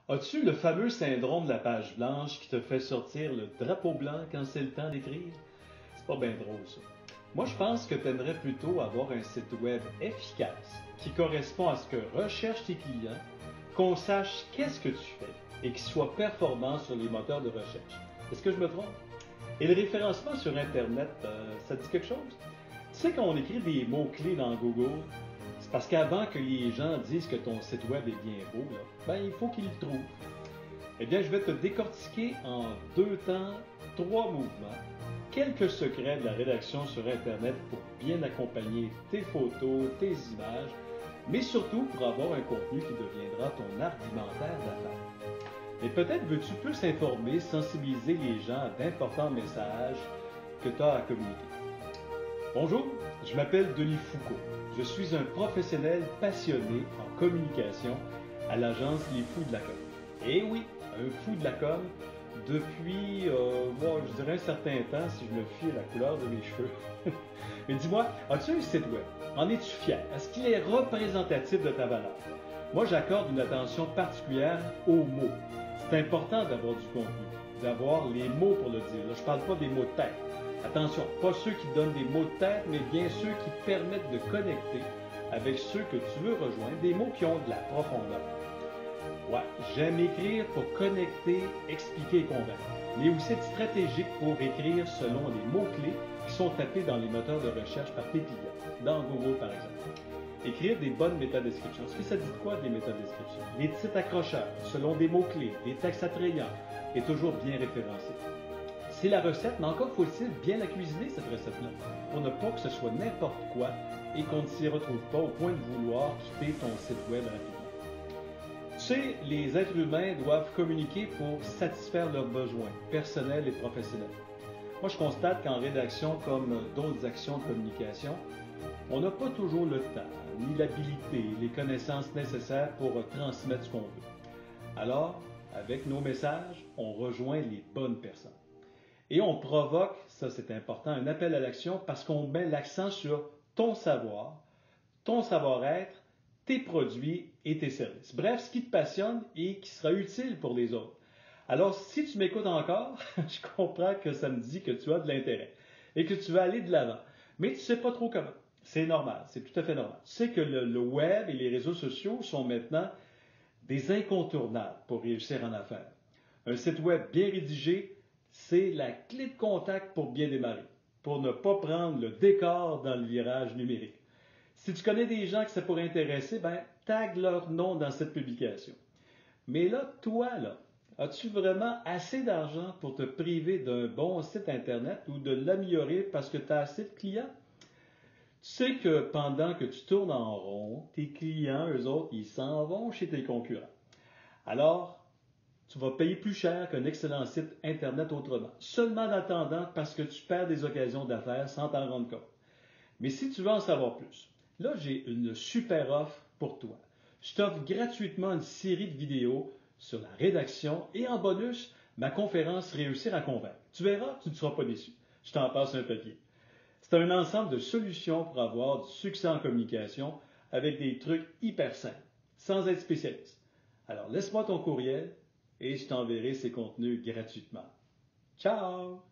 As-tu le fameux syndrome de la page blanche qui te fait sortir le drapeau blanc quand c'est le temps d'écrire? C'est pas bien drôle ça. Moi je pense que tu aimerais plutôt avoir un site web efficace qui correspond à ce que recherchent tes clients, qu'on sache qu'est-ce que tu fais et qui soit performant sur les moteurs de recherche. Est-ce que je me trompe? Et le référencement sur Internet, ça te dit quelque chose? Tu sais, quand on écrit des mots-clés dans Google, c'est parce qu'avant que les gens disent que ton site web est bien beau, là, ben, il faut qu'ils le trouvent. Eh bien, je vais te décortiquer en deux temps, trois mouvements, quelques secrets de la rédaction sur Internet pour bien accompagner tes photos, tes images, mais surtout pour avoir un contenu qui deviendra ton argumentaire d'affaires. Et peut-être veux-tu plus informer, sensibiliser les gens à d'importants messages que tu as à communiquer. Bonjour, je m'appelle Denis Foucault. Je suis un professionnel passionné en communication à l'agence Les Fous de la Com. Et oui, un fou de la com depuis, moi, je dirais un certain temps si je me fie à la couleur de mes cheveux. Mais dis-moi, as-tu un site web? En es-tu fier? Est-ce qu'il est représentatif de ta valeur? Moi, j'accorde une attention particulière aux mots. C'est important d'avoir du contenu, d'avoir les mots pour le dire. Là, je ne parle pas des mots de tête. Attention, pas ceux qui donnent des mots de tête, mais bien ceux qui permettent de connecter avec ceux que tu veux rejoindre, des mots qui ont de la profondeur. Ouais, j'aime écrire pour connecter, expliquer et convaincre, mais aussi être stratégique pour écrire selon les mots-clés qui sont tapés dans les moteurs de recherche par tes clients, dans Google par exemple. Écrire des bonnes métadescriptions. Est-ce que ça dit quoi des métadescriptions? Des titres accrocheurs, selon des mots-clés, des textes attrayants, et toujours bien référencés. C'est la recette, mais encore faut-il bien la cuisiner, cette recette-là, pour ne pas que ce soit n'importe quoi et qu'on ne s'y retrouve pas au point de vouloir quitter ton site web rapidement. Tu sais, les êtres humains doivent communiquer pour satisfaire leurs besoins personnels et professionnels. Moi, je constate qu'en rédaction, comme d'autres actions de communication, on n'a pas toujours le temps, ni l'habilité, les connaissances nécessaires pour transmettre ce qu'on veut. Alors, avec nos messages, on rejoint les bonnes personnes. Et on provoque, ça c'est important, un appel à l'action parce qu'on met l'accent sur ton savoir, ton savoir-être, tes produits et tes services. Bref, ce qui te passionne et qui sera utile pour les autres. Alors, si tu m'écoutes encore, je comprends que ça me dit que tu as de l'intérêt et que tu veux aller de l'avant, mais tu ne sais pas trop comment. C'est normal, c'est tout à fait normal. Tu sais que le web et les réseaux sociaux sont maintenant des incontournables pour réussir en affaires. Un site web bien rédigé, c'est la clé de contact pour bien démarrer, pour ne pas prendre le décor dans le virage numérique. Si tu connais des gens que ça pourrait intéresser, ben, tag leur nom dans cette publication. Mais là, toi, là, as-tu vraiment assez d'argent pour te priver d'un bon site Internet ou de l'améliorer parce que tu as assez de clients? Tu sais que pendant que tu tournes en rond, tes clients, eux autres, ils s'en vont chez tes concurrents. Alors, tu vas payer plus cher qu'un excellent site Internet autrement, seulement en attendant parce que tu perds des occasions d'affaires sans t'en rendre compte. Mais si tu veux en savoir plus, là, j'ai une super offre pour toi. Je t'offre gratuitement une série de vidéos sur la rédaction et en bonus, ma conférence Réussir à convaincre. Tu verras, tu ne seras pas déçu. Je t'en passe un papier. C'est un ensemble de solutions pour avoir du succès en communication avec des trucs hyper simples, sans être spécialiste. Alors, laisse-moi ton courriel et je t'enverrai ces contenus gratuitement. Ciao!